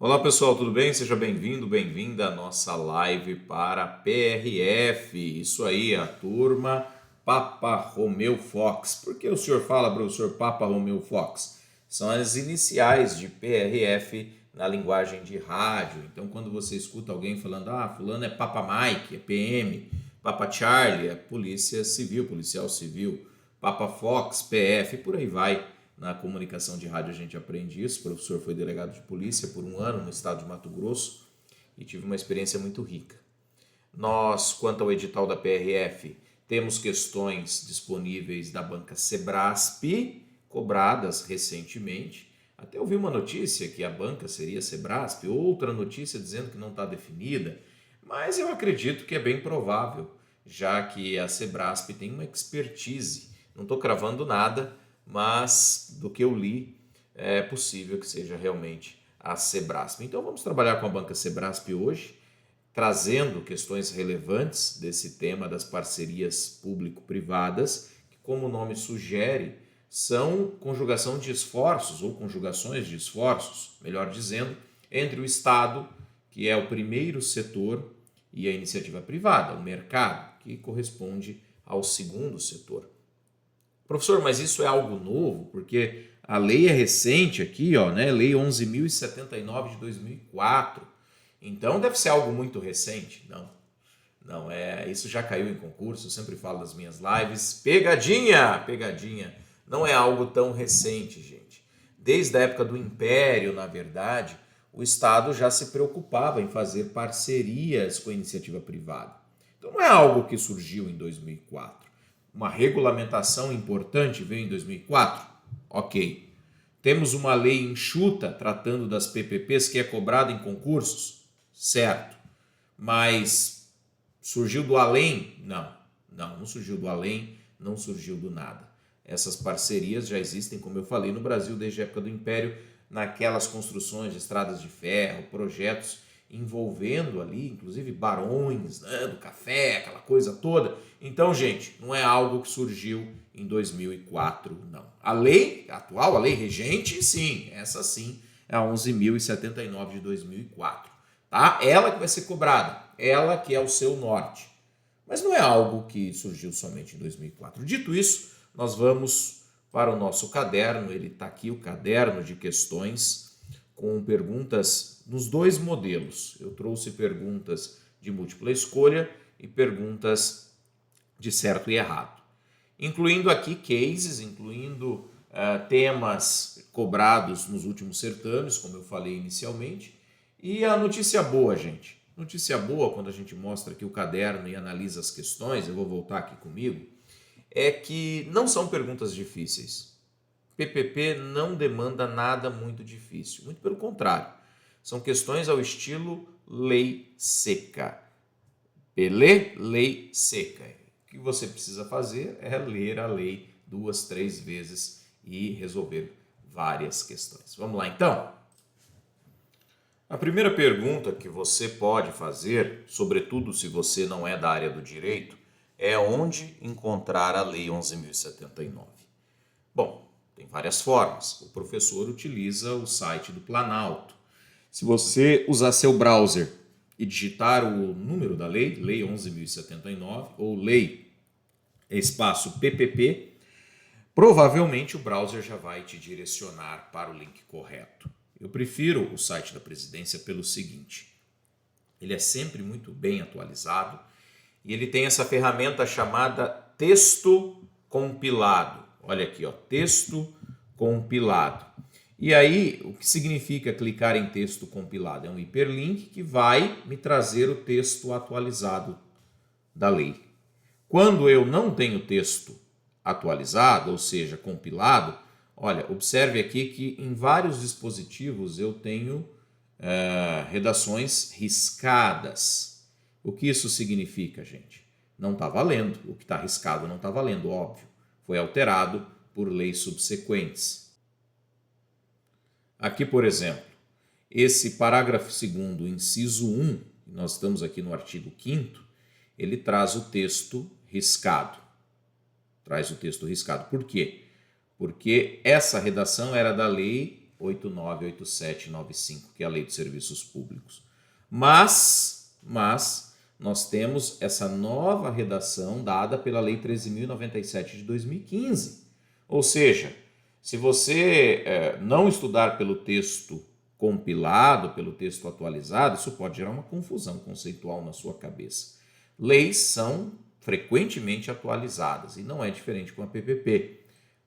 Olá pessoal, tudo bem? Seja bem-vindo, bem-vinda à nossa live para PRF. Isso aí, a turma Papa Romeu Fox. Por que o senhor fala, professor Papa Romeu Fox? São as iniciais de PRF na linguagem de rádio. Então, quando você escuta alguém falando, fulano é Papa Mike, é PM, Papa Charlie, é Polícia Civil, Policial Civil, Papa Fox, PF, por aí vai. Na comunicação de rádio a gente aprende isso. O professor foi delegado de polícia por um ano no estado de Mato Grosso e tive uma experiência muito rica. Nós, quanto ao edital da PRF, temos questões disponíveis da banca Sebrasp, cobradas recentemente. Até ouvi uma notícia que a banca seria Sebrasp, outra notícia dizendo que não está definida, mas eu acredito que é bem provável, já que a Sebrasp tem uma expertise. Não estou cravando nada, mas do que eu li, é possível que seja realmente a Sebrasp. Então vamos trabalhar com a banca Sebrasp hoje, trazendo questões relevantes desse tema das parcerias público-privadas, que, como o nome sugere, são conjugação de esforços, ou conjugações de esforços, melhor dizendo, entre o Estado, que é o primeiro setor, e a iniciativa privada, o mercado, que corresponde ao segundo setor. Professor, mas isso é algo novo? Porque a lei é recente aqui, né? Lei 11.079 de 2004. Então deve ser algo muito recente. Não, isso já caiu em concurso, eu sempre falo nas minhas lives. Pegadinha, pegadinha. Não é algo tão recente, gente. Desde a época do Império, na verdade, o Estado já se preocupava em fazer parcerias com a iniciativa privada. Então não é algo que surgiu em 2004. Uma regulamentação importante veio em 2004? Ok. Temos uma lei enxuta tratando das PPPs que é cobrada em concursos? Certo. Mas surgiu do além? Não surgiu do além, não surgiu do nada. Essas parcerias já existem, como eu falei, no Brasil desde a época do Império, naquelas construções de estradas de ferro, projetos envolvendo ali, inclusive barões, né, do café, aquela coisa toda. Então, gente, não é algo que surgiu em 2004, não. A lei atual, a lei regente, sim, essa sim é a 11.079 de 2004. Tá? Ela que vai ser cobrada, ela que é o seu norte. Mas não é algo que surgiu somente em 2004. Dito isso, nós vamos para o nosso caderno. Ele está aqui, o caderno de questões, com perguntas nos dois modelos. Eu trouxe perguntas de múltipla escolha e perguntas de certo e errado. Incluindo aqui cases, incluindo temas cobrados nos últimos certames, como eu falei inicialmente. E a notícia boa, gente. Notícia boa, quando a gente mostra aqui o caderno e analisa as questões, eu vou voltar aqui comigo, é que não são perguntas difíceis. PPP não demanda nada muito difícil, muito pelo contrário. São questões ao estilo lei seca. Pelé, lei seca. O que você precisa fazer é ler a lei 2, 3 vezes e resolver várias questões. Vamos lá então? A primeira pergunta que você pode fazer, sobretudo se você não é da área do direito, é onde encontrar a Lei 11.079. Bom, tem várias formas. O professor utiliza o site do Planalto. Se você usar seu browser e digitar o número da lei, Lei 11.079, ou Lei espaço PPP, provavelmente o browser já vai te direcionar para o link correto. Eu prefiro o site da presidência pelo seguinte: ele é sempre muito bem atualizado e ele tem essa ferramenta chamada texto compilado. Olha aqui, texto compilado. E aí, o que significa clicar em texto compilado? É um hiperlink que vai me trazer o texto atualizado da lei. Quando eu não tenho texto atualizado, ou seja, compilado, olha, observe aqui que em vários dispositivos eu tenho redações riscadas. O que isso significa, gente? Não está valendo. O que está riscado não está valendo, óbvio. Foi alterado por leis subsequentes. Aqui, por exemplo, esse parágrafo 2º, inciso 1, nós estamos aqui no artigo 5º, ele traz o texto riscado. Traz o texto riscado. Por quê? Porque essa redação era da lei 898795, que é a Lei dos Serviços Públicos. Mas nós temos essa nova redação dada pela Lei 13.097 de 2015. Ou seja, se você não estudar pelo texto compilado, pelo texto atualizado, isso pode gerar uma confusão conceitual na sua cabeça. Leis são frequentemente atualizadas e não é diferente com a PPP.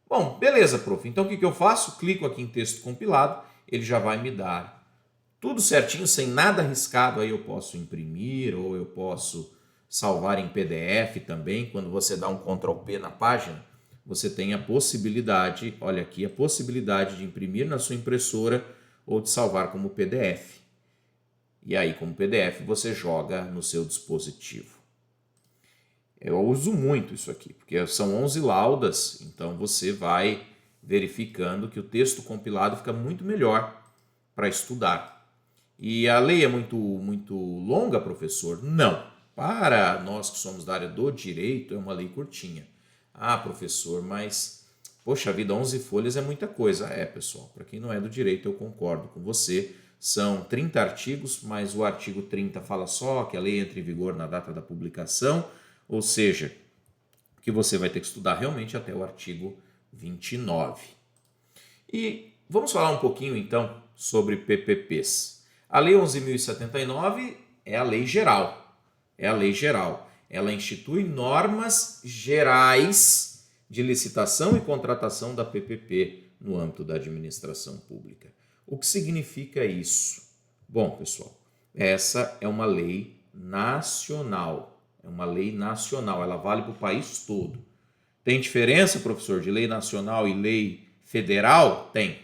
Bom, beleza, prof. Então o que eu faço? Clico aqui em texto compilado, ele já vai me dar tudo certinho, sem nada arriscado. Aí eu posso imprimir ou eu posso salvar em PDF também. Quando você dá um Ctrl P na página, você tem a possibilidade, olha aqui, a possibilidade de imprimir na sua impressora ou de salvar como PDF. E aí, como PDF, você joga no seu dispositivo. Eu uso muito isso aqui, porque são 11 laudas, então você vai verificando que o texto compilado fica muito melhor para estudar. E a lei é muito longa, professor? Não. Para nós que somos da área do direito, é uma lei curtinha. Ah, professor, mas, poxa vida, 11 folhas é muita coisa. É, pessoal, para quem não é do direito, eu concordo com você. São 30 artigos, mas o artigo 30 fala só que a lei entra em vigor na data da publicação, ou seja, que você vai ter que estudar realmente até o artigo 29. E vamos falar um pouquinho, então, sobre PPPs. A Lei 11.079 é a lei geral. É a lei geral. Ela institui normas gerais de licitação e contratação da PPP no âmbito da administração pública. O que significa isso? Bom, pessoal, essa é uma lei nacional. É uma lei nacional, ela vale para o país todo. Tem diferença, professor, de lei nacional e lei federal? Tem.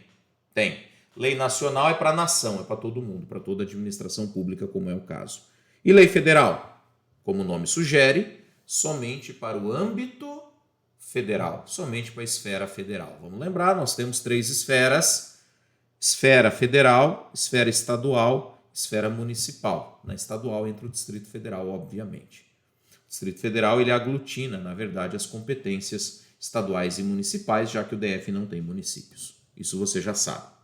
Lei nacional é para a nação, é para todo mundo, para toda a administração pública, como é o caso. E lei federal? Como o nome sugere, somente para o âmbito federal, somente para a esfera federal. Vamos lembrar, nós temos 3 esferas: esfera federal, esfera estadual, esfera municipal. Na estadual entra o Distrito Federal, obviamente. O Distrito Federal ele aglutina, na verdade, as competências estaduais e municipais, já que o DF não tem municípios. Isso você já sabe.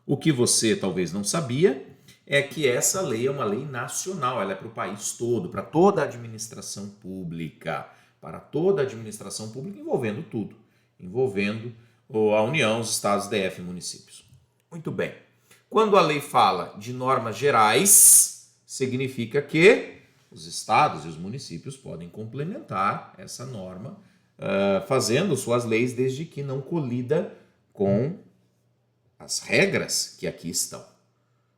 O que você talvez não sabia é que essa lei é uma lei nacional, ela é para o país todo, para toda a administração pública, envolvendo tudo, envolvendo a União, os estados, DF e municípios. Muito bem. Quando a lei fala de normas gerais, significa que os estados e os municípios podem complementar essa norma, fazendo suas leis, desde que não colida com as regras que aqui estão.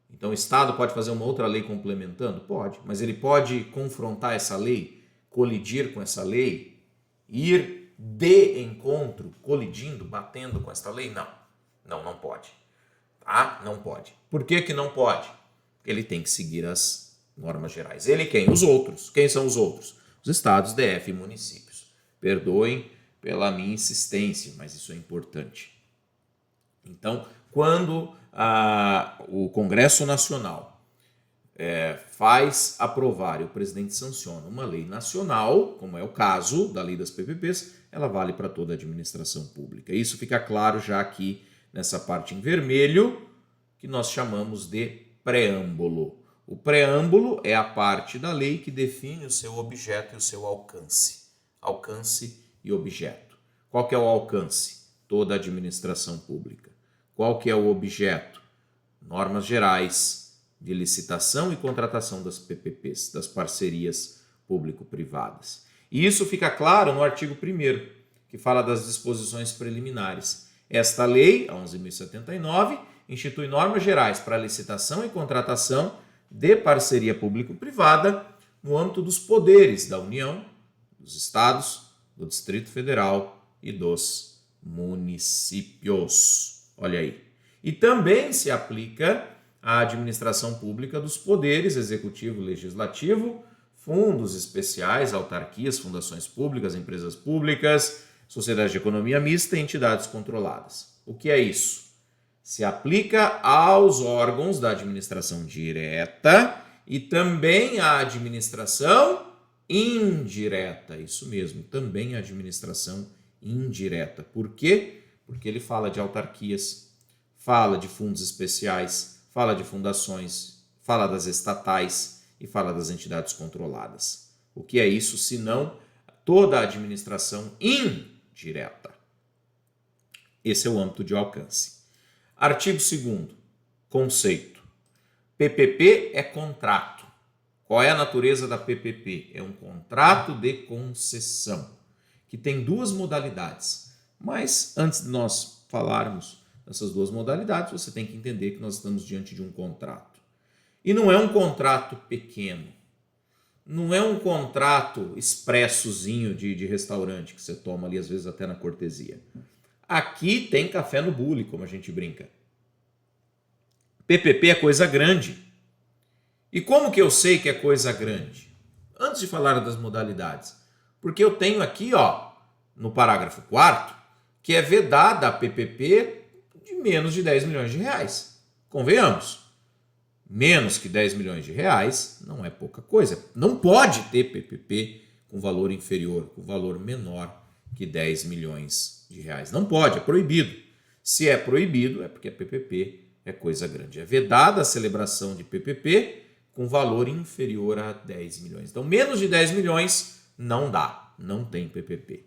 Então o Estado pode fazer uma outra lei complementando? Pode, mas ele pode confrontar essa lei, colidir com essa lei, ir de encontro, colidindo, batendo com essa lei? Não pode. Tá? Não pode. Por que não pode? Ele tem que seguir as normas gerais. Ele quem? Os outros. Quem são os outros? Os estados, DF e municípios. Perdoem pela minha insistência, mas isso é importante. Então, quando o Congresso Nacional faz aprovar e o presidente sanciona uma lei nacional, como é o caso da lei das PPPs, ela vale para toda a administração pública. Isso fica claro já aqui nessa parte em vermelho, que nós chamamos de preâmbulo. O preâmbulo é a parte da lei que define o seu objeto e o seu alcance. Alcance e objeto. Qual que é o alcance? Toda a administração pública. Qual que é o objeto? Normas gerais de licitação e contratação das PPPs, das parcerias público-privadas. E isso fica claro no artigo 1º, que fala das disposições preliminares. Esta lei, a 11.079, institui normas gerais para licitação e contratação de parceria público-privada no âmbito dos poderes da União, dos estados, do Distrito Federal e dos municípios. Olha aí. E também se aplica à administração pública dos poderes executivo e legislativo, fundos especiais, autarquias, fundações públicas, empresas públicas, sociedades de economia mista e entidades controladas. O que é isso? Se aplica aos órgãos da administração direta e também à administração indireta. Isso mesmo, também à administração indireta. Por quê? porque ele fala de autarquias, fala de fundos especiais, fala de fundações, fala das estatais e fala das entidades controladas. O que é isso, senão toda a administração indireta? Esse é o âmbito de alcance. Artigo 2º, conceito. PPP é contrato. Qual é a natureza da PPP? É um contrato de concessão, que tem duas modalidades. Mas antes de nós falarmos dessas duas modalidades, você tem que entender que nós estamos diante de um contrato. E não é um contrato pequeno. Não é um contrato expressozinho de restaurante que você toma ali, às vezes até na cortesia. Aqui tem café no bule, como a gente brinca. PPP é coisa grande. E como que eu sei que é coisa grande? Antes de falar das modalidades, porque eu tenho aqui, no parágrafo 4º, que é vedada a PPP de menos de 10 milhões de reais. Convenhamos, menos que 10 milhões de reais não é pouca coisa. Não pode ter PPP com valor inferior, com valor menor que 10 milhões de reais. Não pode, é proibido. Se é proibido, é porque a PPP é coisa grande. É vedada a celebração de PPP com valor inferior a 10 milhões. Então, menos de 10 milhões não dá, não tem PPP.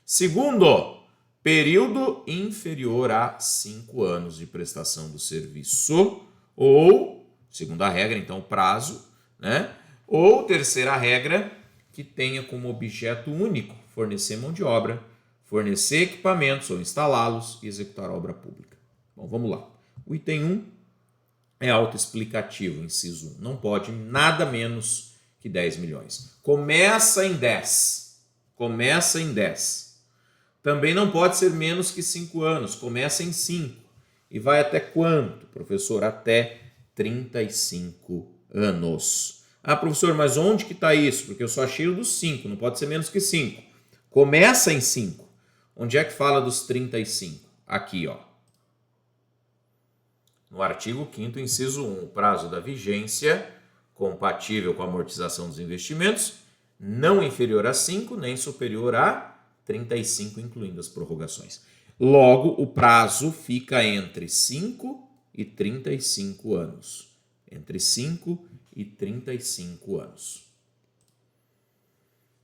Segundo, período inferior a 5 anos de prestação do serviço, ou, segunda regra, então, prazo, né? Ou terceira regra, que tenha como objeto único fornecer mão de obra, fornecer equipamentos ou instalá-los e executar obra pública. Bom, vamos lá. O item 1 é autoexplicativo, inciso 1. Não pode nada menos que 10 milhões. Começa em 10. Começa em 10. Também não pode ser menos que 5 anos. Começa em 5. E vai até quanto, professor? Até 35 anos. Ah, professor, mas onde que está isso? Porque eu só achei o dos 5, não pode ser menos que 5. Começa em 5. Onde é que fala dos 35? Aqui, no artigo 5º, inciso 1, o prazo da vigência, compatível com a amortização dos investimentos, não inferior a 5, nem superior a 35, incluindo as prorrogações. Logo, o prazo fica entre 5 e 35 anos. Entre 5 e 35 anos.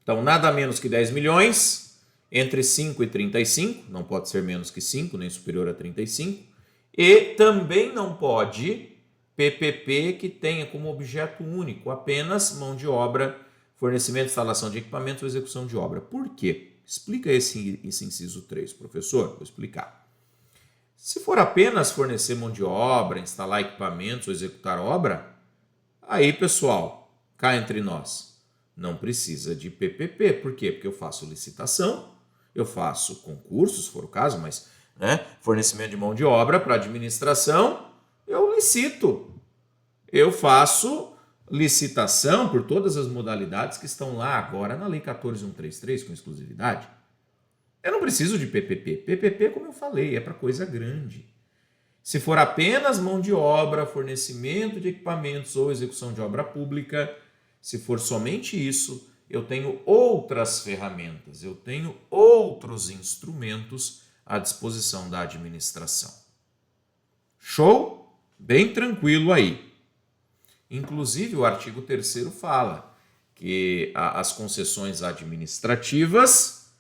Então, nada menos que 10 milhões, entre 5 e 35, não pode ser menos que 5, nem superior a 35, e também não pode PPP que tenha como objeto único apenas mão de obra, fornecimento, instalação de equipamentos ou execução de obra. Por quê? Explica esse inciso 3, professor. Vou explicar. Se for apenas fornecer mão de obra, instalar equipamentos ou executar obra, aí, pessoal, cá entre nós, não precisa de PPP. Por quê? Porque eu faço licitação, eu faço concurso, se for o caso, mas fornecimento de mão de obra para administração, eu licito. Eu faço licitação por todas as modalidades que estão lá agora na Lei 14.133, com exclusividade. Eu não preciso de PPP. PPP, como eu falei, é para coisa grande. Se for apenas mão de obra, fornecimento de equipamentos ou execução de obra pública, se for somente isso, eu tenho outras ferramentas, eu tenho outros instrumentos à disposição da administração. Show? Bem tranquilo aí. Inclusive, o artigo 3º fala que as concessões administrativas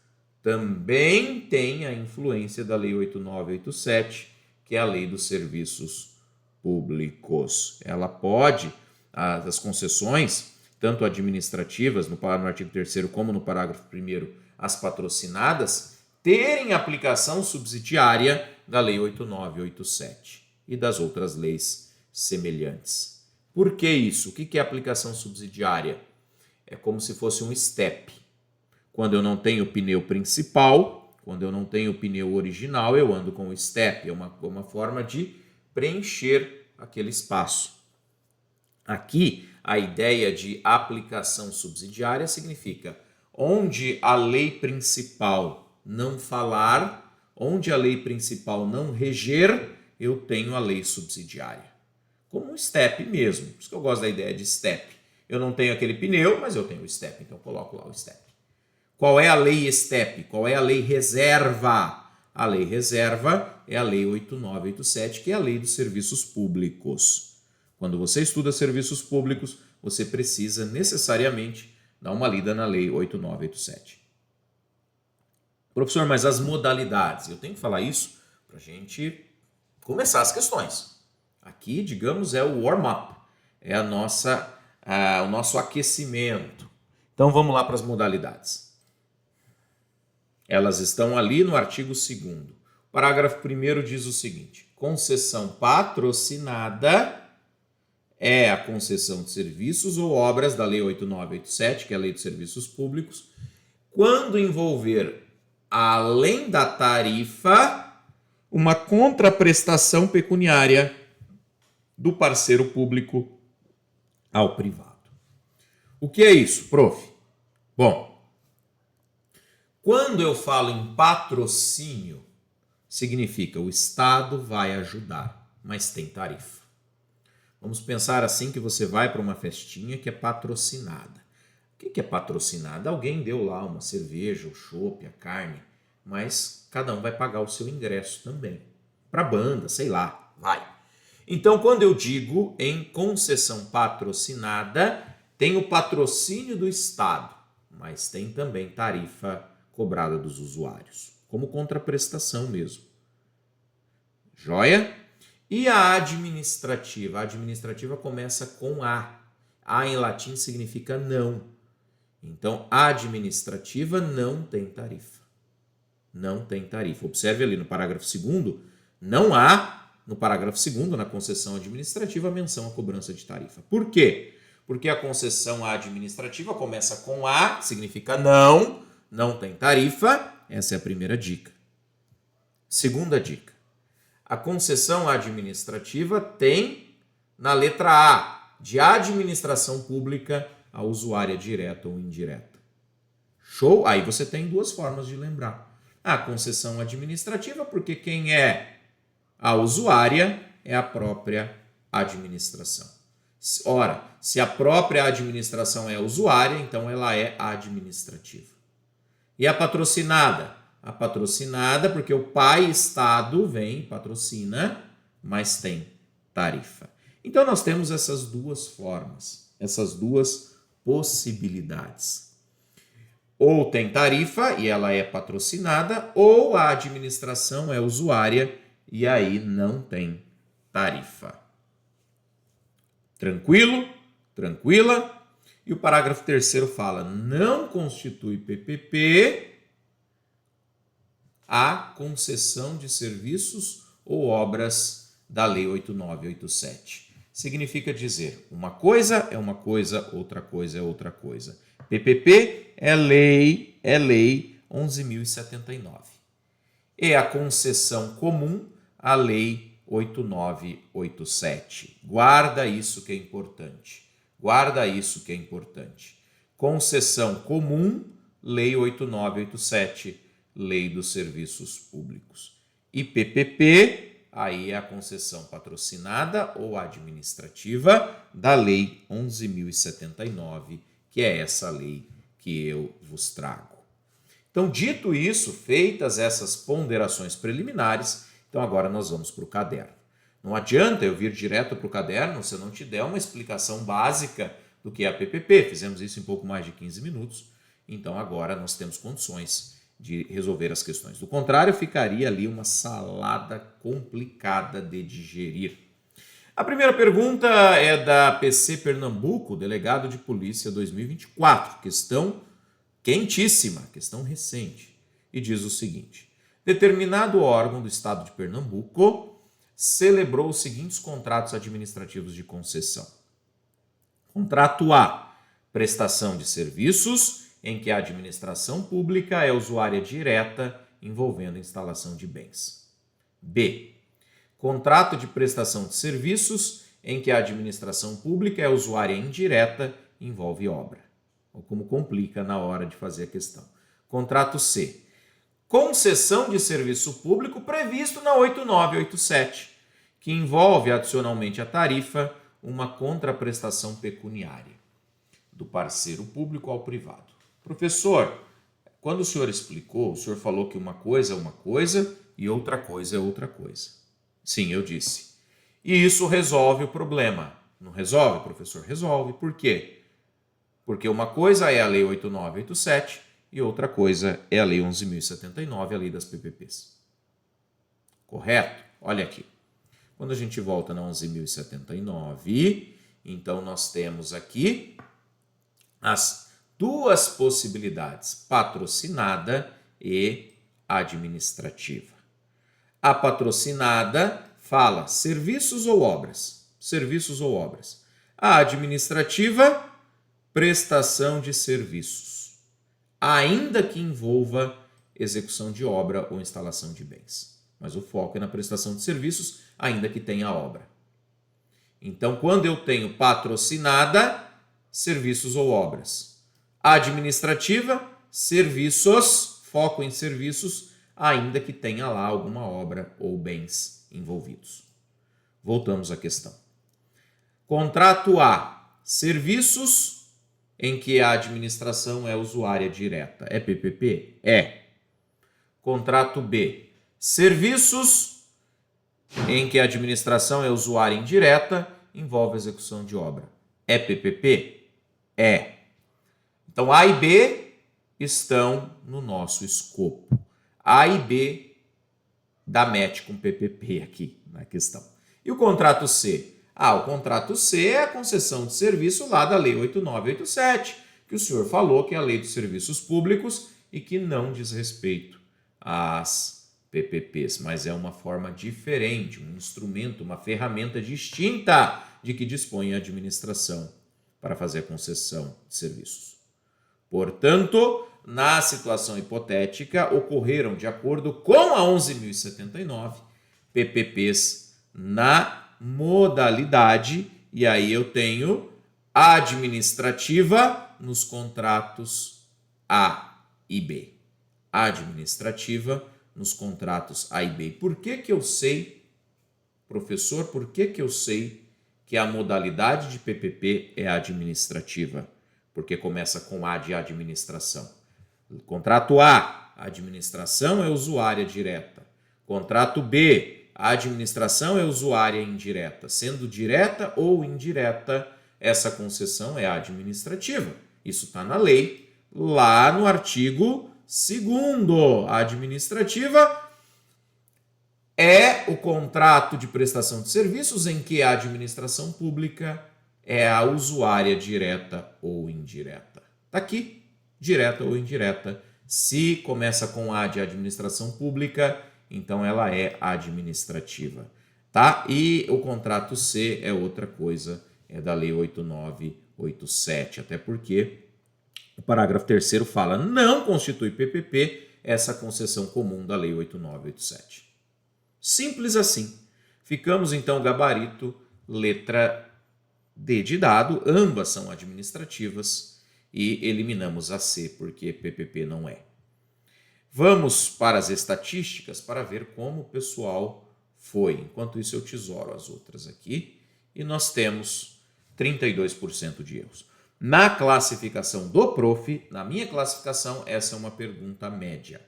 também têm a influência da Lei 8.987, que é a Lei dos Serviços Públicos. Ela pode, as concessões, tanto administrativas, no artigo 3º, como no parágrafo 1º, as patrocinadas, terem aplicação subsidiária da Lei 8.987 e das outras leis semelhantes. Por que isso? O que é aplicação subsidiária? É como se fosse um step. Quando eu não tenho o pneu principal, quando eu não tenho o pneu original, eu ando com o step. É uma forma de preencher aquele espaço. Aqui, a ideia de aplicação subsidiária significa onde a lei principal não falar, onde a lei principal não reger, eu tenho a lei subsidiária. Como um step mesmo. Por isso que eu gosto da ideia de step. Eu não tenho aquele pneu, mas eu tenho o step, então eu coloco lá o step. Qual é a lei step? Qual é a lei reserva? A lei reserva é a Lei 8987, que é a Lei dos Serviços Públicos. Quando você estuda serviços públicos, você precisa necessariamente dar uma lida na Lei 8987. Professor, mas as modalidades, eu tenho que falar isso para a gente começar as questões. Aqui, digamos, é o warm-up, é o nosso aquecimento. Então vamos lá para as modalidades. Elas estão ali no artigo 2º. O parágrafo 1º diz o seguinte: concessão patrocinada é a concessão de serviços ou obras da Lei 8987, que é a Lei dos Serviços Públicos, quando envolver, além da tarifa, uma contraprestação pecuniária do parceiro público ao privado. O que é isso, prof? Bom, quando eu falo em patrocínio, significa o Estado vai ajudar, mas tem tarifa. Vamos pensar assim que você vai para uma festinha que é patrocinada. O que é patrocinada? Alguém deu lá uma cerveja, o chopp, a carne, mas cada um vai pagar o seu ingresso também. Para a banda, sei lá, vai. Então, quando eu digo em concessão patrocinada, tem o patrocínio do Estado, mas tem também tarifa cobrada dos usuários, como contraprestação mesmo. Joia? E a administrativa? A administrativa começa com A. A em latim significa não. Então, a administrativa não tem tarifa. Não tem tarifa. Observe ali no parágrafo 2º, não há, no parágrafo 2º, na concessão administrativa, menção à cobrança de tarifa. Por quê? Porque a concessão administrativa começa com A, significa não, não tem tarifa. Essa é a primeira dica. Segunda dica. A concessão administrativa tem na letra A, de administração pública a usuária direta ou indireta. Show? Aí você tem duas formas de lembrar. A concessão administrativa, porque quem é a usuária é a própria administração. Ora, se a própria administração é a usuária, então ela é administrativa. E a patrocinada? A patrocinada, porque o pai Estado vem e patrocina, mas tem tarifa. Então nós temos essas duas formas, essas duas possibilidades. Ou tem tarifa e ela é patrocinada, ou a administração é usuária e aí não tem tarifa. Tranquilo? Tranquila? E o parágrafo 3º fala: não constitui PPP a concessão de serviços ou obras da Lei 8987. Significa dizer, uma coisa é uma coisa, outra coisa é outra coisa. PPP é lei 11.079. E a concessão comum, a Lei 8987. Guarda isso que é importante. Guarda isso que é importante. Concessão comum, Lei 8987, Lei dos Serviços Públicos. E PPP, aí é a concessão patrocinada ou administrativa da Lei 11.079, que é essa lei que eu vos trago. Então, dito isso, feitas essas ponderações preliminares, então agora nós vamos para o caderno. Não adianta eu vir direto para o caderno se eu não te der uma explicação básica do que é a PPP. Fizemos isso em pouco mais de 15 minutos, então agora nós temos condições de resolver as questões. Do contrário, ficaria ali uma salada complicada de digerir. A primeira pergunta é da PC Pernambuco, delegado de polícia 2024, questão quentíssima, questão recente, e diz o seguinte: determinado órgão do estado de Pernambuco celebrou os seguintes contratos administrativos de concessão. Contrato A, prestação de serviços, em que a administração pública é usuária direta envolvendo a instalação de bens. B, contrato de prestação de serviços, em que a administração pública é usuária indireta e envolve obra. Ou como complica na hora de fazer a questão. Contrato C, concessão de serviço público previsto na 8987, que envolve adicionalmente à tarifa uma contraprestação pecuniária do parceiro público ao privado. Professor, quando o senhor explicou, o senhor falou que uma coisa é uma coisa e outra coisa é outra coisa. Sim, eu disse. E isso resolve o problema. Não resolve, professor? Resolve. Por quê? Porque uma coisa é a Lei 8987 e outra coisa é a Lei 11.079, a Lei das PPPs. Correto? Olha aqui. Quando a gente volta na 11.079, então nós temos aqui as duas possibilidades, patrocinada e administrativa. A patrocinada fala serviços ou obras. Serviços ou obras. A administrativa, prestação de serviços, ainda que envolva execução de obra ou instalação de bens. Mas o foco é na prestação de serviços, ainda que tenha obra. Então, quando eu tenho patrocinada, serviços ou obras. Administrativa, serviços, foco em serviços, ainda que tenha lá alguma obra ou bens envolvidos. Voltamos à questão. Contrato A, serviços em que a administração é usuária direta. É PPP? É. Contrato B, serviços em que a administração é usuária indireta, envolve execução de obra. É PPP? É. Então, A e B estão no nosso escopo. A e B dá match com PPP aqui na questão. E o contrato C? O contrato C é a concessão de serviço lá da Lei 8987, que o senhor falou que é a Lei dos Serviços Públicos e que não diz respeito às PPPs, mas é uma forma diferente, um instrumento, uma ferramenta distinta de que dispõe a administração para fazer a concessão de serviços. Portanto, na situação hipotética, ocorreram, de acordo com a 11.079, PPPs na modalidade, e aí eu tenho administrativa nos contratos A e B. Administrativa nos contratos A e B. Por que eu sei, professor, por que eu sei que a modalidade de PPP é administrativa? Porque começa com A de administração. Contrato A, a administração é usuária direta. Contrato B, a administração é usuária indireta. Sendo direta ou indireta, essa concessão é administrativa. Isso está na lei, lá no artigo 2º. A administrativa é o contrato de prestação de serviços em que a administração pública é a usuária direta ou indireta. Está aqui, direta ou indireta. Se começa com A de administração pública, então ela é administrativa. Tá? E o contrato C é outra coisa, é da Lei 8987, até porque o parágrafo 3º fala: não constitui PPP essa concessão comum da Lei 8987. Simples assim. Ficamos então gabarito, letra D de dado, ambas são administrativas e eliminamos a C porque PPP não é. Vamos para as estatísticas para ver como o pessoal foi. Enquanto isso eu tesouro as outras aqui e nós temos 32% de erros. Na classificação do prof, na minha classificação, essa é uma pergunta média.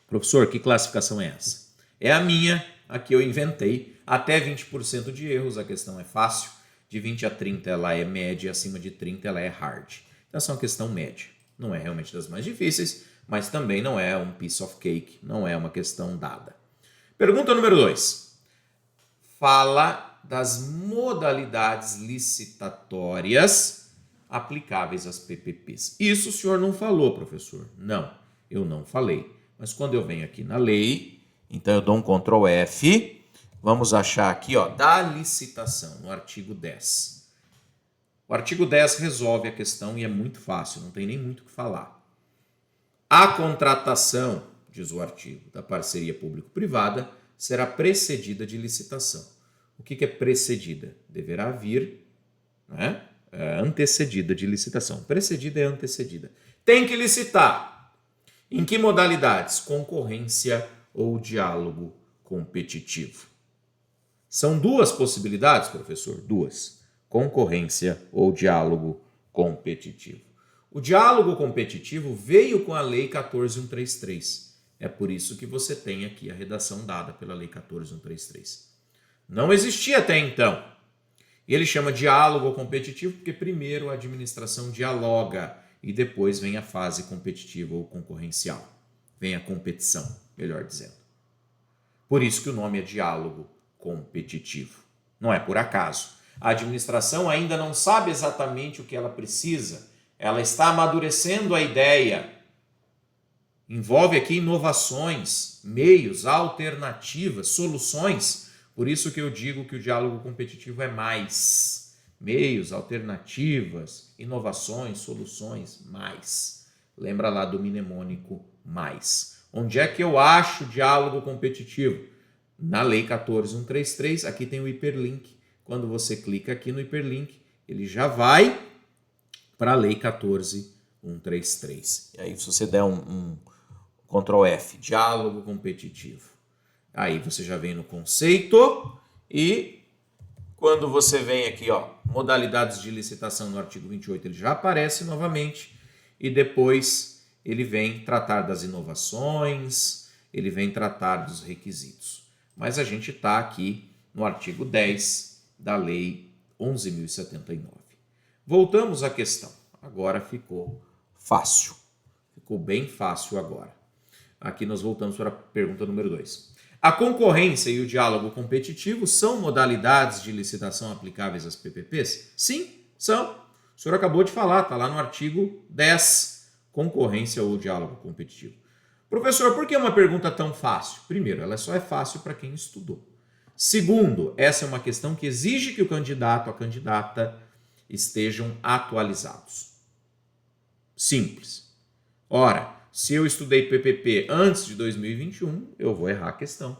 Professor, que classificação é essa? É a minha, a que eu inventei, até 20% de erros, a questão é fácil, de 20 a 30 ela é média, acima de 30 ela é hard. Então essa é uma questão média, não é realmente das mais difíceis, mas também não é um piece of cake, não é uma questão dada. Pergunta número 2. Fala das modalidades licitatórias aplicáveis às PPPs. Isso o senhor não falou, professor? Não, eu não falei. Mas quando eu venho aqui na lei, então eu dou um Ctrl F, vamos achar aqui, da licitação, no artigo 10. O artigo 10 resolve a questão e é muito fácil, não tem nem muito o que falar. A contratação, diz o artigo, da parceria público-privada será precedida de licitação. O que é precedida? Deverá vir, antecedida de licitação. Precedida é antecedida. Tem que licitar. Em que modalidades? Concorrência ou diálogo competitivo. São duas possibilidades, professor? Duas. Concorrência ou diálogo competitivo. O diálogo competitivo veio com a Lei 14.133. É por isso que você tem aqui a redação dada pela Lei 14.133. Não existia até então. E ele chama diálogo competitivo porque primeiro a administração dialoga e depois vem a fase competitiva ou concorrencial. Vem a competição, melhor dizendo. Por isso que o nome é diálogo competitivo. Não é por acaso. A administração ainda não sabe exatamente o que ela precisa. Ela está amadurecendo a ideia. Envolve aqui inovações, meios, alternativas, soluções. Por isso que eu digo que o diálogo competitivo é mais. Meios, alternativas, inovações, soluções, mais. Lembra lá do mnemônico mais. Onde é que eu acho diálogo competitivo? Na Lei 14.133, aqui tem o hiperlink. Quando você clica aqui no hiperlink, ele já vai para a Lei 14.133. E aí, se você der um Ctrl F, diálogo competitivo. Aí você já vem no conceito e quando você vem aqui, ó, modalidades de licitação no artigo 28, ele já aparece novamente e depois ele vem tratar das inovações, ele vem tratar dos requisitos. Mas a gente está aqui no artigo 10 da Lei 11.079. Voltamos à questão. Agora ficou fácil. Ficou bem fácil agora. Aqui nós voltamos para a pergunta número 2. A concorrência e o diálogo competitivo são modalidades de licitação aplicáveis às PPPs? Sim, são. O senhor acabou de falar, está lá no artigo 10, concorrência ou diálogo competitivo. Professor, por que uma pergunta tão fácil? Primeiro, ela só é fácil para quem estudou. Segundo, essa é uma questão que exige que o candidato, a candidata, estejam atualizados. Simples. Ora, se eu estudei PPP antes de 2021, eu vou errar a questão.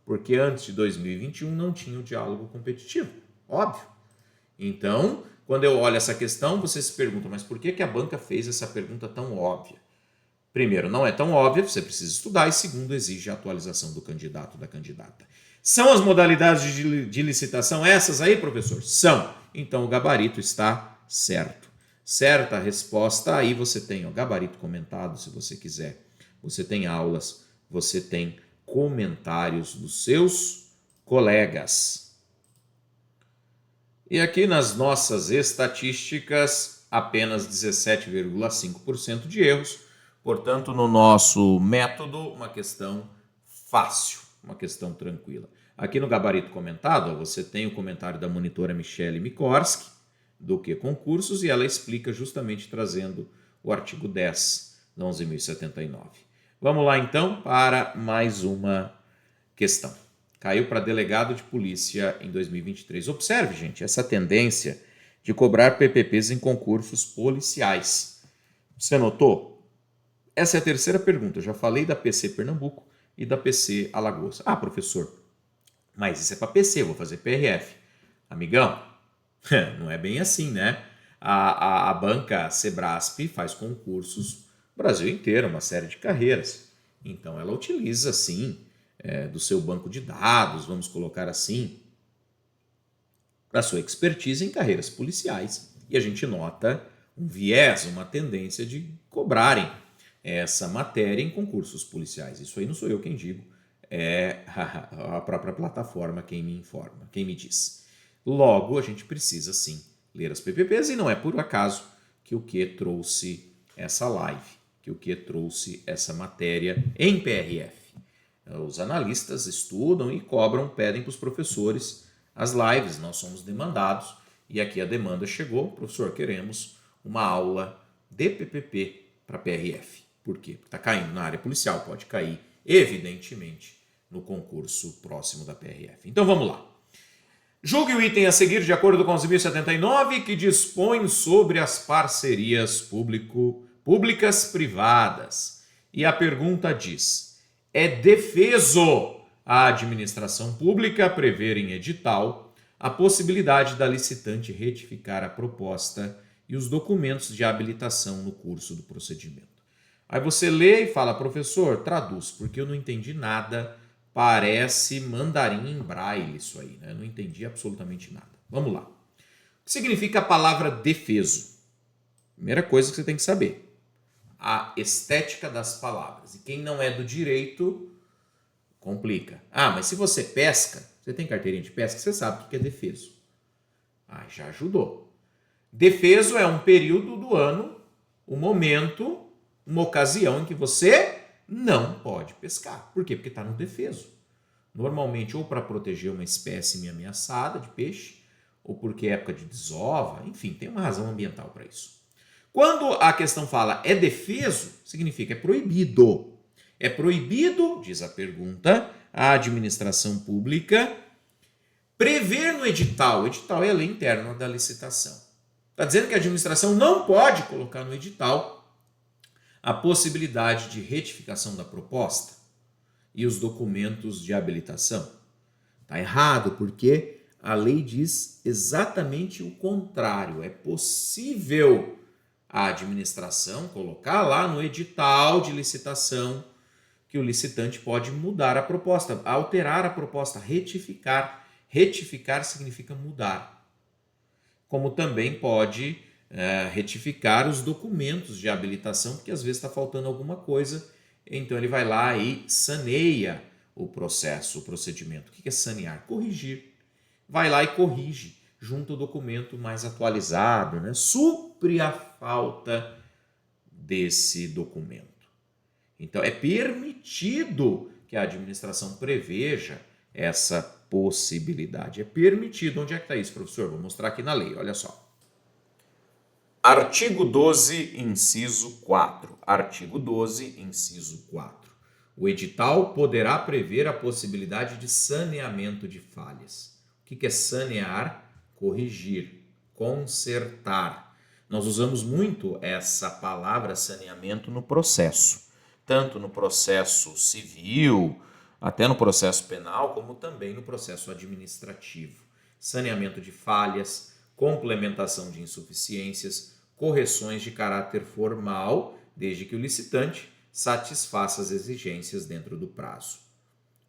Porque antes de 2021 não tinha o diálogo competitivo. Óbvio. Então, quando eu olho essa questão, você se pergunta, mas por que a banca fez essa pergunta tão óbvia? Primeiro, não é tão óbvia, você precisa estudar. E segundo, exige a atualização do candidato ou da candidata. São as modalidades de licitação essas aí, professor? São. Então, o gabarito está certo. Certa resposta, aí você tem o gabarito comentado, se você quiser. Você tem aulas, você tem comentários dos seus colegas. E aqui nas nossas estatísticas, apenas 17,5% de erros. Portanto, no nosso método, uma questão fácil, uma questão tranquila. Aqui no gabarito comentado, você tem o comentário da monitora Michele Mikorski, do que concursos, e ela explica justamente trazendo o artigo 10 da 11.079. Vamos lá então para mais uma questão. Caiu para delegado de polícia em 2023. Observe, gente, essa tendência de cobrar PPPs em concursos policiais. Você notou? Essa é a terceira pergunta. Eu já falei da PC Pernambuco e da PC Alagoas. Ah, professor, mas isso é para PC, eu vou fazer PRF. Amigão, não é bem assim, né? A banca Sebrasp faz concursos no Brasil inteiro, uma série de carreiras. Então, ela utiliza, sim, do seu banco de dados, vamos colocar assim, da sua expertise em carreiras policiais. E a gente nota um viés, uma tendência de cobrarem essa matéria em concursos policiais. Isso aí não sou eu quem digo, é a própria plataforma quem me informa, quem me diz. Logo, a gente precisa, sim, ler as PPPs e não é por acaso que o que trouxe essa live, que o que trouxe essa matéria em PRF. Os analistas estudam e cobram, pedem para os professores as lives, nós somos demandados e aqui a demanda chegou, professor, queremos uma aula de PPP para PRF. Por quê? Porque está caindo na área policial, pode cair, evidentemente, no concurso próximo da PRF. Então vamos lá. Julgue o item a seguir de acordo com os 1079, que dispõe sobre as parcerias públicas-privadas. E a pergunta diz: é defeso a administração pública prever em edital a possibilidade da licitante retificar a proposta e os documentos de habilitação no curso do procedimento? Aí você lê e fala, professor, traduz, porque eu não entendi nada. Parece mandarim em braille isso aí, né? Não entendi absolutamente nada. Vamos lá. O que significa a palavra defeso? Primeira coisa que você tem que saber. a estética das palavras. E quem não é do direito, complica. Ah, mas se você pesca, você tem carteirinha de pesca, você sabe o que é defeso. Ah, já ajudou. Defeso é um período do ano, um momento, uma ocasião em que você não pode pescar. Por quê? Porque está no defeso. Normalmente ou para proteger uma espécime ameaçada de peixe, ou porque é época de desova, enfim, tem uma razão ambiental para isso. Quando a questão fala é defeso, significa é proibido. É proibido, diz a pergunta, a administração pública prever no edital, o edital é a lei interna da licitação. Está dizendo que a administração não pode colocar no edital a possibilidade de retificação da proposta e os documentos de habilitação. Está errado, porque a lei diz exatamente o contrário. É possível a administração colocar lá no edital de licitação que o licitante pode mudar a proposta, alterar a proposta, retificar. Retificar significa mudar. Como também pode retificar os documentos de habilitação, porque às vezes está faltando alguma coisa, então ele vai lá e saneia o processo, o procedimento. O que é sanear? Corrigir. Vai lá e corrige, junto ao documento mais atualizado, né? Supre a falta desse documento. Então, é permitido que a administração preveja essa possibilidade. É permitido. Onde é que está isso, professor? Vou mostrar aqui na lei, olha só. Artigo 12, inciso 4. Artigo 12, inciso 4. O edital poderá prever a possibilidade de saneamento de falhas. O que é sanear? Corrigir, consertar. Nós usamos muito essa palavra saneamento no processo, tanto no processo civil, até no processo penal, como também no processo administrativo. Saneamento de falhas, complementação de insuficiências, correções de caráter formal, desde que o licitante satisfaça as exigências dentro do prazo.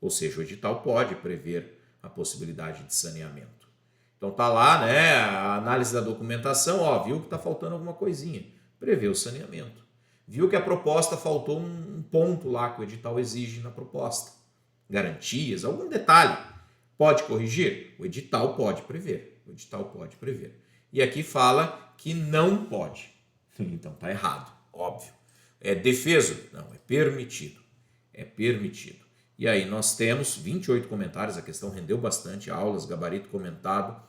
Ou seja, o edital pode prever a possibilidade de saneamento. Então tá lá, né, a análise da documentação, viu que está faltando alguma coisinha, prevê o saneamento. Viu que a proposta faltou um ponto lá que o edital exige na proposta. Garantias, algum detalhe. Pode corrigir? O edital pode prever. O edital pode prever. E aqui fala que não pode. Então tá errado, óbvio. É defeso? Não, é permitido. É permitido. E aí nós temos 28 comentários, a questão rendeu bastante, aulas, gabarito comentado.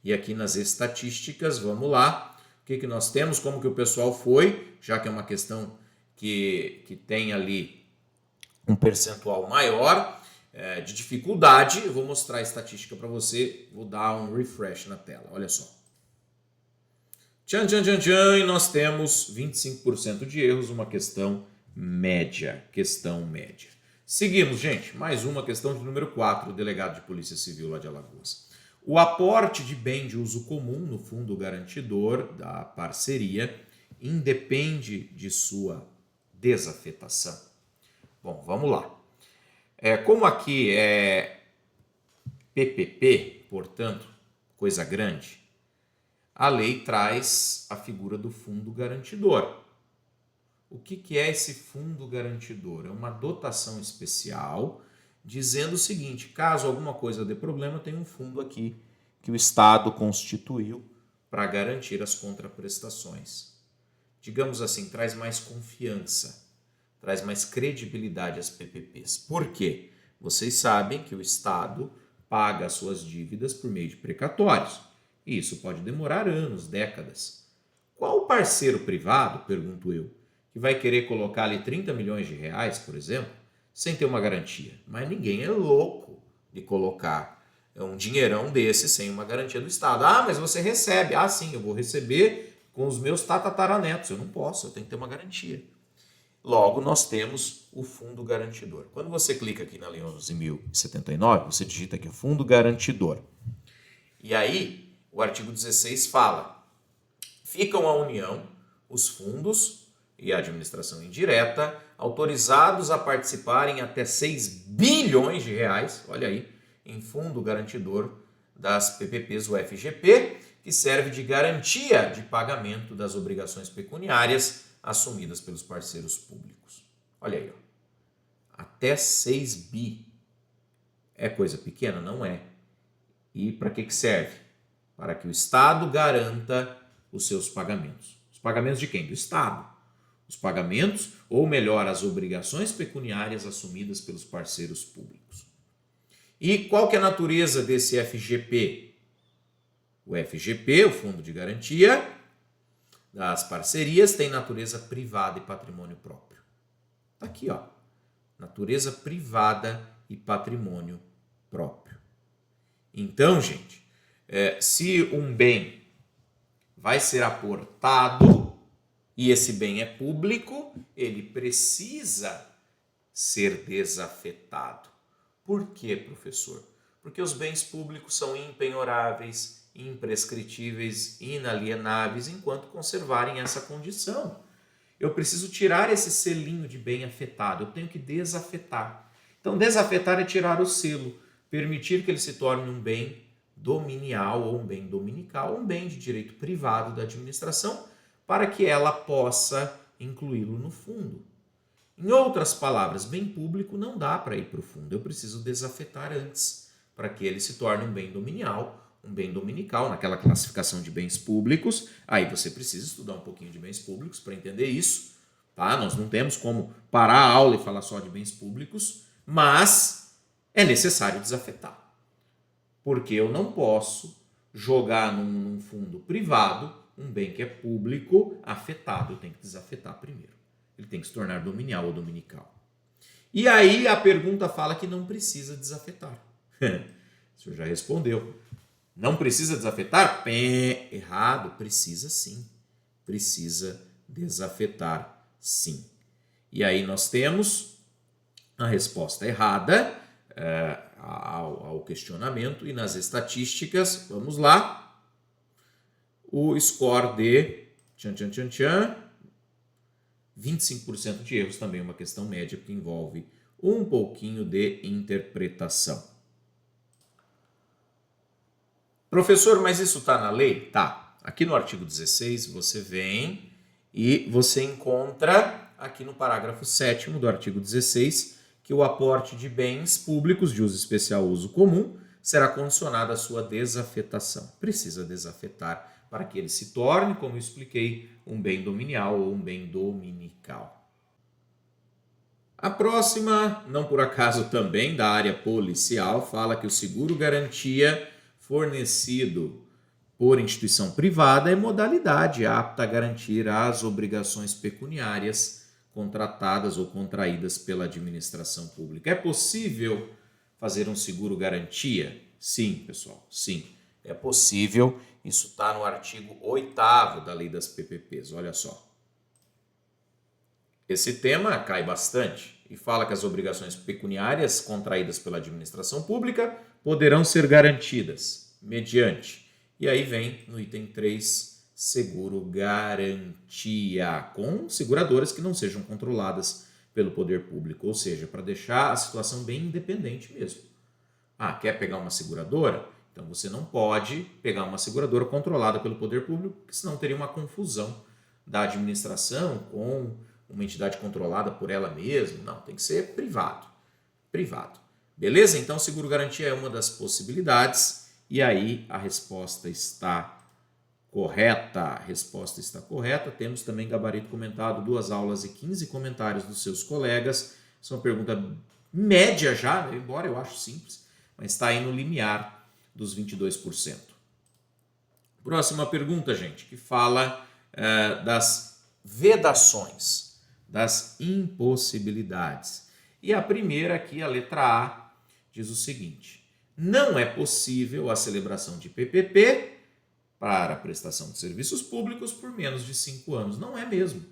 E aqui nas estatísticas, vamos lá. O que nós temos, como que o pessoal foi, já que é uma questão que tem ali um percentual maior de dificuldade. Eu vou mostrar a estatística para você, vou dar um refresh na tela, olha só. Tchan, tchan, tchan, tchan, e nós temos 25% de erros, uma questão média. Seguimos, gente, mais uma questão de número 4, o delegado de Polícia Civil lá de Alagoas. O aporte de bem de uso comum no fundo garantidor da parceria independe de sua desafetação. Bom, vamos lá. Como aqui é PPP, portanto, coisa grande, a lei traz a figura do fundo garantidor. O que é esse fundo garantidor? É uma dotação especial dizendo o seguinte: caso alguma coisa dê problema, tem um fundo aqui que o Estado constituiu para garantir as contraprestações. Digamos assim, traz mais confiança, traz mais credibilidade às PPPs. Por quê? Vocês sabem que o Estado paga as suas dívidas por meio de precatórios. E isso pode demorar anos, décadas. Qual parceiro privado, pergunto eu, que vai querer colocar ali 30 milhões de reais, por exemplo, sem ter uma garantia? Mas ninguém é louco de colocar um dinheirão desse sem uma garantia do Estado. Ah, mas você recebe. Ah, sim, eu vou receber com os meus tataranetos. Eu não posso, eu tenho que ter uma garantia. Logo, nós temos o fundo garantidor. Quando você clica aqui na Lei 11.079, você digita aqui fundo garantidor. E aí, o artigo 16 fala: ficam a União, os fundos e a administração indireta autorizados a participarem até 6 bilhões de reais, olha aí, em fundo garantidor das PPPs UFGP, que serve de garantia de pagamento das obrigações pecuniárias assumidas pelos parceiros públicos. Olha aí, ó. Até 6 bi. É coisa pequena? Não é. E para que serve? Para que o Estado garanta os seus pagamentos. Os pagamentos de quem? Do Estado. Os pagamentos, ou melhor, as obrigações pecuniárias assumidas pelos parceiros públicos. E qual que é a natureza desse FGP? O FGP, o Fundo de Garantia das Parcerias, tem natureza privada e patrimônio próprio. Está aqui, ó. Natureza privada e patrimônio próprio. Então, gente, se um bem vai ser aportado e esse bem é público, ele precisa ser desafetado. Por quê, professor? Porque os bens públicos são impenhoráveis, imprescritíveis, inalienáveis, enquanto conservarem essa condição. Eu preciso tirar esse selinho de bem afetado, eu tenho que desafetar. Então, desafetar é tirar o selo, permitir que ele se torne um bem dominial ou um bem dominical, um bem de direito privado da administração, para que ela possa incluí-lo no fundo. Em outras palavras, bem público não dá para ir para o fundo, eu preciso desafetar antes, para que ele se torne um bem dominial, um bem dominical, naquela classificação de bens públicos. Aí você precisa estudar um pouquinho de bens públicos para entender isso, tá? Nós não temos como parar a aula e falar só de bens públicos, mas é necessário desafetar, porque eu não posso jogar num fundo privado um bem que é público afetado, eu tenho que desafetar primeiro. Ele tem que se tornar dominial ou dominical. E aí a pergunta fala que não precisa desafetar. O senhor já respondeu. Não precisa desafetar? Errado. Precisa sim. Precisa desafetar sim. E aí nós temos a resposta errada ao questionamento e nas estatísticas, vamos lá, o score de 25% de erros, também uma questão média que envolve um pouquinho de interpretação. Professor, mas isso está na lei? Tá. Aqui no artigo 16 você vem e você encontra aqui no parágrafo 7º do artigo 16 que o aporte de bens públicos de uso especial ou uso comum será condicionado à sua desafetação. Precisa desafetar para que ele se torne, como eu expliquei, um bem dominial ou um bem dominical. A próxima, não por acaso também da área policial, fala que o seguro-garantia fornecido por instituição privada é modalidade apta a garantir as obrigações pecuniárias contratadas ou contraídas pela administração pública. É possível fazer um seguro-garantia? Sim, pessoal, sim, é possível. Isso está no artigo 8º da Lei das PPPs, olha só. Esse tema cai bastante e fala que as obrigações pecuniárias contraídas pela administração pública poderão ser garantidas mediante. E aí vem no item 3, seguro-garantia, com seguradoras que não sejam controladas pelo poder público, ou seja, para deixar a situação bem independente mesmo. Quer pegar uma seguradora? Então você não pode pegar uma seguradora controlada pelo poder público, porque senão teria uma confusão da administração com uma entidade controlada por ela mesma. Não, tem que ser privado. Privado. Beleza? Então seguro-garantia é uma das possibilidades e aí a resposta está correta. A resposta está correta. Temos também gabarito comentado, 2 aulas e 15 comentários dos seus colegas. Isso é uma pergunta média já, embora eu acho simples, mas está aí no limiar dos 22%. Próxima pergunta, gente, que fala das vedações, das impossibilidades. E a primeira aqui, a letra A, diz o seguinte: não é possível a celebração de PPP para a prestação de serviços públicos por menos de 5 anos. Não é mesmo.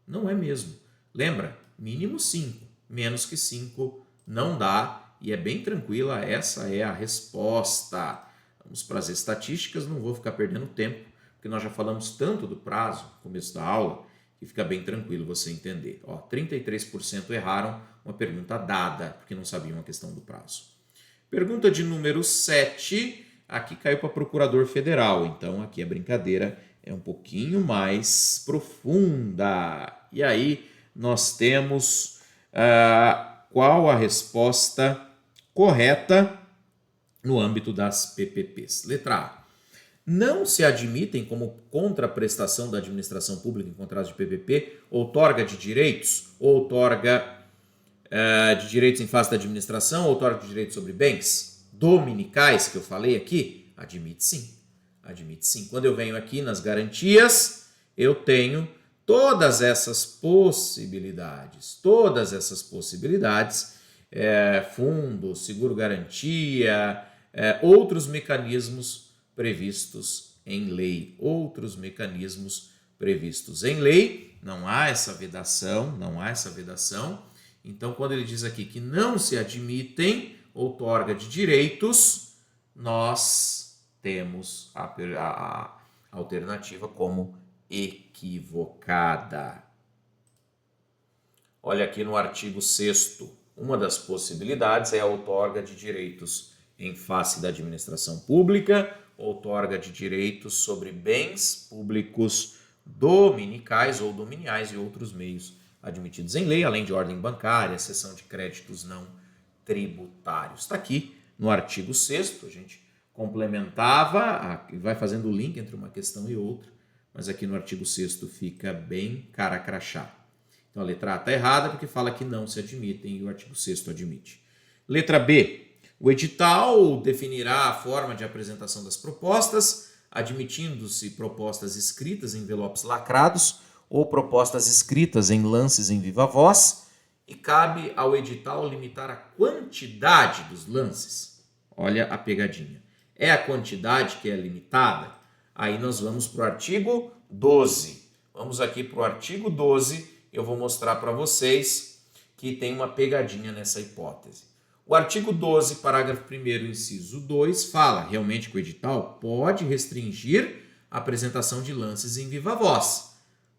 Não é mesmo. Lembra? Mínimo 5. Menos que 5 não dá. E é bem tranquila, essa é a resposta. Vamos para as estatísticas, não vou ficar perdendo tempo, porque nós já falamos tanto do prazo no começo da aula, que fica bem tranquilo você entender. 33% erraram uma pergunta dada, porque não sabiam a questão do prazo. Pergunta de número 7, aqui caiu para procurador federal, então aqui a brincadeira é um pouquinho mais profunda. E aí nós temos qual a resposta correta no âmbito das PPPs. Letra A. Não se admitem como contraprestação da administração pública em contratos de PPP outorga de direitos, ou outorga de direitos em face da administração, outorga de direitos sobre bens dominicais, que eu falei aqui. Admite sim. Admite sim. Quando eu venho aqui nas garantias, eu tenho todas essas possibilidades. Fundo, seguro-garantia, outros mecanismos previstos em lei. Não há essa vedação, Então, quando ele diz aqui que não se admitem outorga de direitos, nós temos a alternativa como equivocada. Olha aqui no artigo 6º, uma das possibilidades é a outorga de direitos em face da administração pública, outorga de direitos sobre bens públicos dominicais ou dominiais e outros meios admitidos em lei, além de ordem bancária, cessão de créditos não tributários. Está aqui no artigo 6º, a gente complementava, vai fazendo o link entre uma questão e outra, mas aqui no artigo 6º fica bem cara crachá. Então a letra A está errada porque fala que não se admitem e o artigo 6º admite. Letra B. O edital definirá a forma de apresentação das propostas, admitindo-se propostas escritas em envelopes lacrados ou propostas escritas em lances em viva voz, e cabe ao edital limitar a quantidade dos lances. Olha a pegadinha. É a quantidade que é limitada? Aí nós vamos para o artigo 12. Vamos aqui para o artigo 12, eu vou mostrar para vocês que tem uma pegadinha nessa hipótese. O artigo 12, parágrafo 1º, inciso 2, fala realmente que o edital pode restringir a apresentação de lances em viva voz,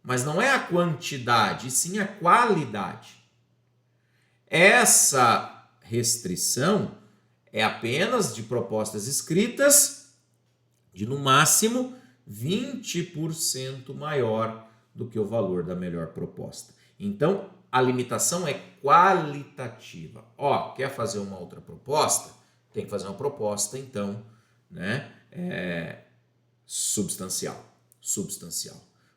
mas não é a quantidade, e sim a qualidade. Essa restrição é apenas de propostas escritas de, no máximo, 20% maior do que o valor da melhor proposta. Então, a limitação é qualitativa. Quer fazer uma outra proposta? Tem que fazer uma proposta, então, substancial.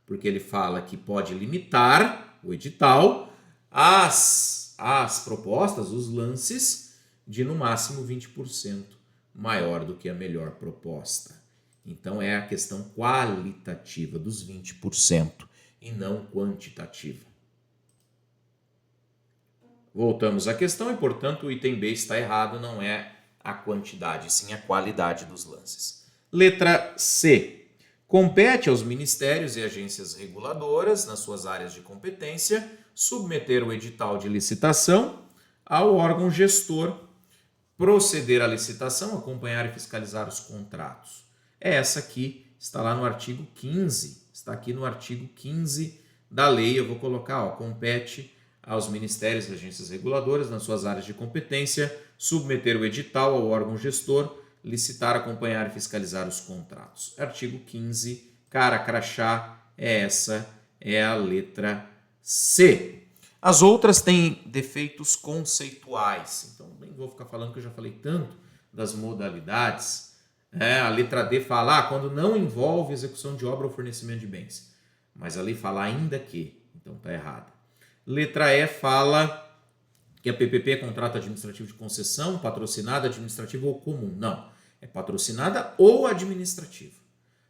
Porque ele fala que pode limitar o edital as propostas, os lances, de no máximo 20% maior do que a melhor proposta. Então é a questão qualitativa dos 20% e não quantitativa. Voltamos à questão e, portanto, o item B está errado, não é a quantidade, sim a qualidade dos lances. Letra C. Compete aos ministérios e agências reguladoras, nas suas áreas de competência, submeter o edital de licitação ao órgão gestor, proceder à licitação, acompanhar e fiscalizar os contratos. Essa aqui está lá no artigo 15, está aqui no artigo 15 da lei, eu vou colocar, compete aos ministérios e agências reguladoras, nas suas áreas de competência, submeter o edital ao órgão gestor, licitar, acompanhar e fiscalizar os contratos. Artigo 15, cara crachá, essa é a letra C. As outras têm defeitos conceituais, então nem vou ficar falando que eu já falei tanto das modalidades. A letra D fala quando não envolve execução de obra ou fornecimento de bens, mas a lei fala ainda que, então está errada. Letra E fala que a PPP é contrato administrativo de concessão, patrocinada, administrativa ou comum. Não, é patrocinada ou administrativa.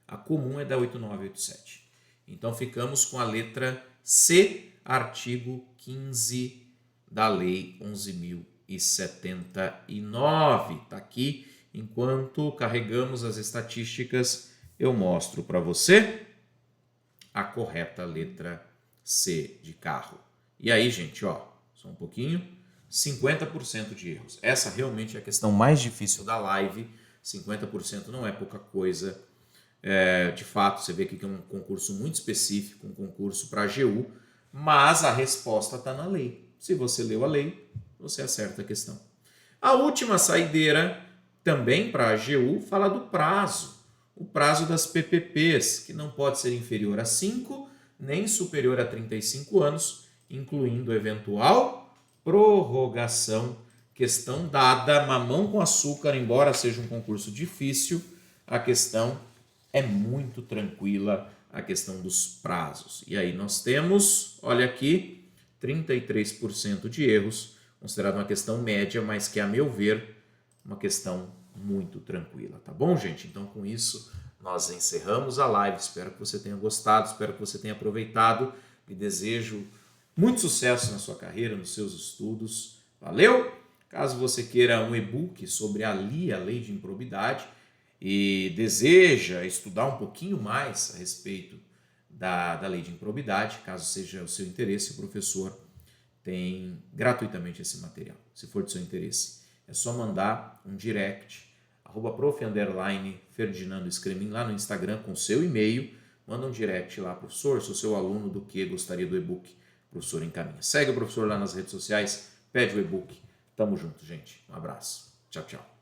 A comum é da 8987. Então ficamos com a letra C, artigo 15 da lei 11.079. Está aqui. Enquanto carregamos as estatísticas, eu mostro para você a correta letra C de carro. E aí, gente, só um pouquinho, 50% de erros. Essa realmente é a questão mais difícil da live. 50% não é pouca coisa. De fato, você vê que é um concurso muito específico, um concurso para a AGU, mas a resposta está na lei. Se você leu a lei, você acerta a questão. A última saideira, também para a AGU, fala do prazo. O prazo das PPPs, que não pode ser inferior a 5, nem superior a 35 anos, incluindo eventual prorrogação. Questão dada, mamão com açúcar, embora seja um concurso difícil, a questão é muito tranquila, a questão dos prazos. E aí nós temos, olha aqui, 33% de erros, considerado uma questão média, mas que, a meu ver, uma questão muito tranquila, tá bom, gente? Então, com isso, nós encerramos a live. Espero que você tenha gostado, espero que você tenha aproveitado e desejo muito sucesso na sua carreira, nos seus estudos. Valeu! Caso você queira um e-book sobre a lei de improbidade e deseja estudar um pouquinho mais a respeito da lei de improbidade, caso seja o seu interesse, o professor tem gratuitamente esse material. Se for de seu interesse, é só mandar um direct, @prof_Ferdinando Scremin lá no Instagram com seu e-mail. Manda um direct lá, professor, sou seu aluno, do que gostaria do e-book, o professor encaminha. Segue o professor lá nas redes sociais, pede o e-book. Tamo junto, gente. Um abraço. Tchau, tchau.